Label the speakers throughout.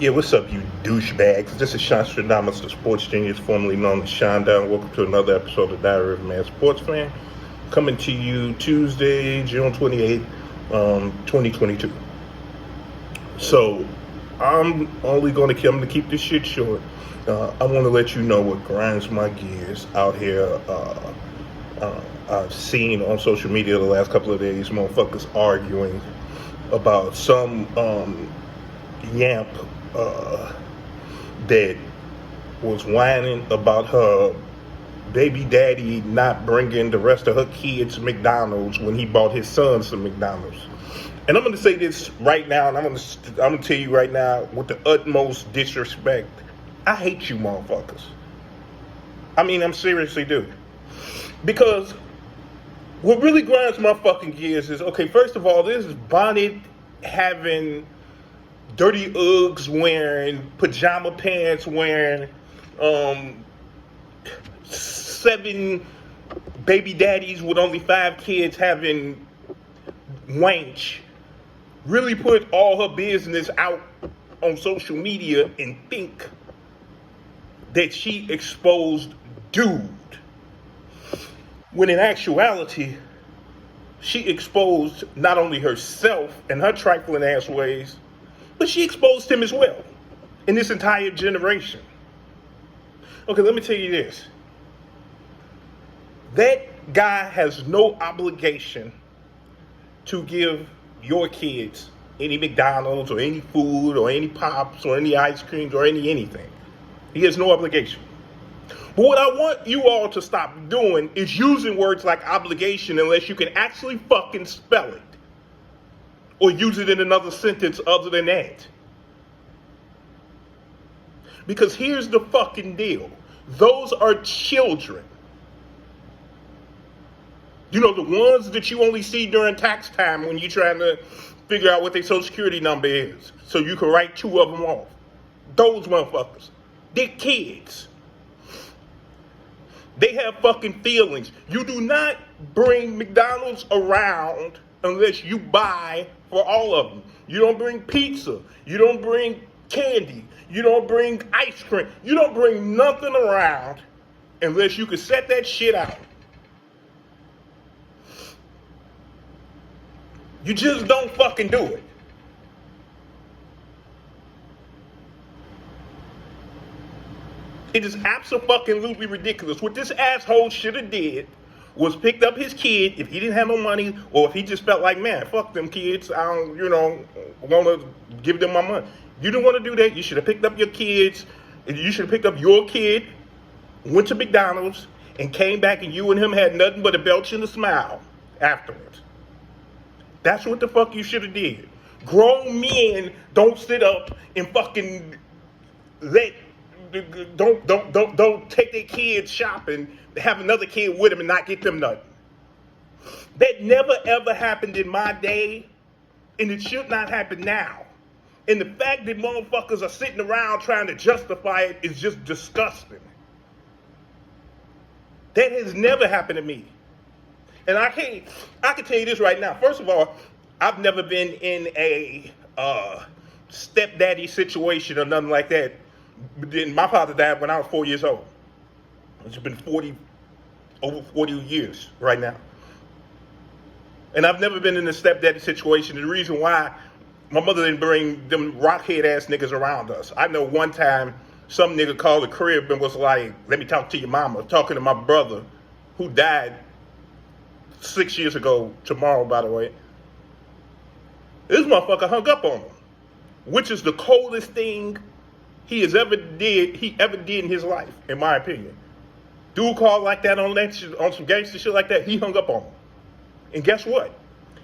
Speaker 1: Yeah, what's up, you douchebags? This is Sean Stradamus, the sports genius, formerly known as Sean Down. Welcome to another episode of Diary of a Mad Sports Fan. Coming to you Tuesday, June 28th, 2022. So, I'm going to keep this shit short. I want to let you know what grinds my gears out here. I've seen on social media the last couple of days, motherfuckers arguing about some yamp that was whining about her baby daddy not bringing the rest of her kids to McDonald's when he bought his son some McDonald's. And I'm going to say this right now, and I'm going to tell you right now with the utmost disrespect. I hate you motherfuckers. I mean, I'm seriously do. Because what really grinds my fucking gears is, okay, first of all, this is Bonnet having dirty Uggs wearing, pajama pants wearing, 7 baby daddies with only 5 kids having wanch, really put all her business out on social media and think that she exposed dude. When in actuality, she exposed not only herself and her trifling ass ways, but she exposed him as well in this entire generation. Okay, let me tell you this. That guy has no obligation to give your kids any McDonald's or any food or any pops or any ice creams or anything. He has no obligation. But what I want you all to stop doing is using words like obligation unless you can actually fucking spell it. Or use it in another sentence other than that. Because here's the fucking deal. Those are children. You know, the ones that you only see during tax time when you're trying to figure out what their social security number is. So you can write 2 of them off. Those motherfuckers. They're kids. They have fucking feelings. You do not bring McDonald's around unless you buy for all of them. You don't bring pizza. You don't bring candy. You don't bring ice cream. You don't bring nothing around unless you can set that shit out. You just don't fucking do it. It is absolutely ridiculous. What this asshole should have did was picked up his kid if he didn't have no money, or if he just felt like, man, fuck them kids, I don't, want to give them my money. You didn't want to do that. You should have picked up your kids. You should have picked up your kid, went to McDonald's, and came back, and you and him had nothing but a belch and a smile afterwards. That's what the fuck you should have did. Grown men don't sit up and fucking don't take their kids shopping, have another kid with them and not get them nothing. That never ever happened in my day, and it should not happen now. And the fact that motherfuckers are sitting around trying to justify it is just disgusting. That has never happened to me. And I can tell you this right now. First of all, I've never been in a stepdaddy situation or nothing like that. My father died when I was 4 years old. It's been over 40 years right now. And I've never been in a stepdaddy situation. The reason why, my mother didn't bring them rockhead ass niggas around us. I know one time some nigga called the crib and was like, let me talk to your mama, talking to my brother who died 6 years ago tomorrow, by the way. This motherfucker hung up on him, which is the coldest thing he ever did in his life, in my opinion. Dude called like that on some gangster shit like that, he hung up on him. And guess what?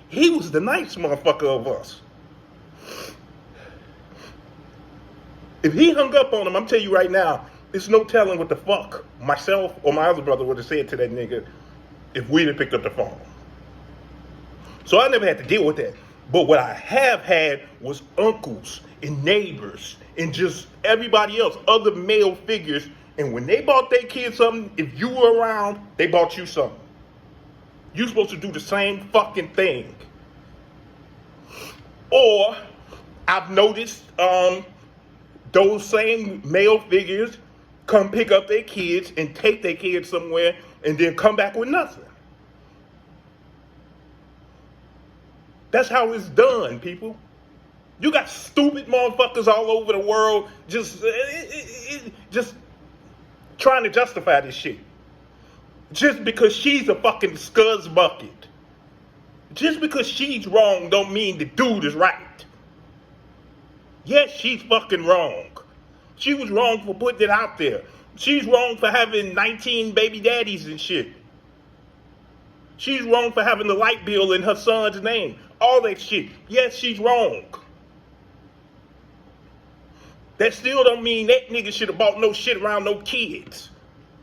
Speaker 1: He was the nice motherfucker of us. If he hung up on him, I'm telling you right now, there's no telling what the fuck myself or my other brother would have said to that nigga if we had picked up the phone. So I never had to deal with that. But what I have had was uncles and neighbors and just everybody else, other male figures. And when they bought their kids something, if you were around, they bought you something. You're supposed to do the same fucking thing. Or I've noticed those same male figures come pick up their kids and take their kids somewhere and then come back with nothing. That's how it's done, people. You got stupid motherfuckers all over the world just trying to justify this shit. Just because she's a fucking scuzz bucket. Just because she's wrong don't mean the dude is right. Yes, she's fucking wrong. She was wrong for putting it out there. She's wrong for having 19 baby daddies and shit. She's wrong for having the light bill in her son's name. All that shit. Yes, she's wrong. That still don't mean that nigga should have bought no shit around no kids.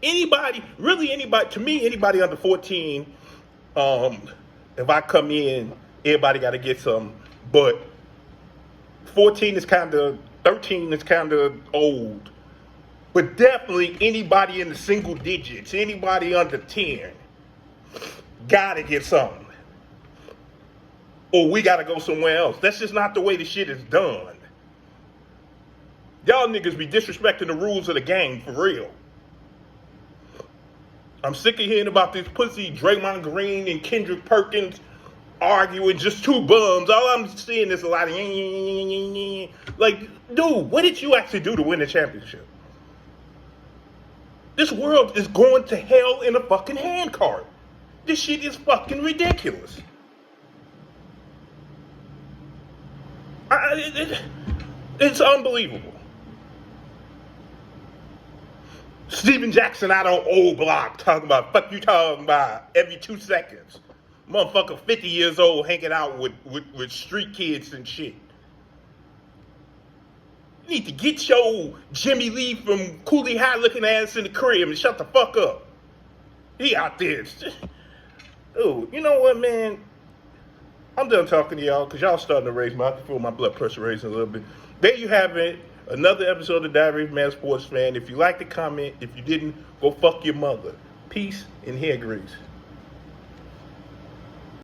Speaker 1: Anybody, really anybody, to me, anybody under 14, if I come in, everybody got to get some. But 14 is kind of, 13 is kind of old. But definitely anybody in the single digits, anybody under 10, got to get something. Or we got to go somewhere else. That's just not the way the shit is done. Y'all niggas be disrespecting the rules of the game for real. I'm sick of hearing about this pussy Draymond Green and Kendrick Perkins arguing, just two bums. All I'm seeing is a lot of like, dude, what did you actually do to win the championship? This world is going to hell in a fucking handcart. This shit is fucking ridiculous. It's unbelievable. Steven Jackson out on Old Block talking about, fuck you talking about, every 2 seconds. Motherfucker 50 years old hanging out with street kids and shit. You need to get your Jimmy Lee from Cooley High looking ass in the crib and shut the fuck up. He out there. Ooh, you know what, man? I'm done talking to y'all because y'all starting to raise I can feel my blood pressure raising a little bit. There you have it. Another episode of Diary of a Mad Sports Fan. If you liked the comment, if you didn't, go fuck your mother. Peace and hair grease.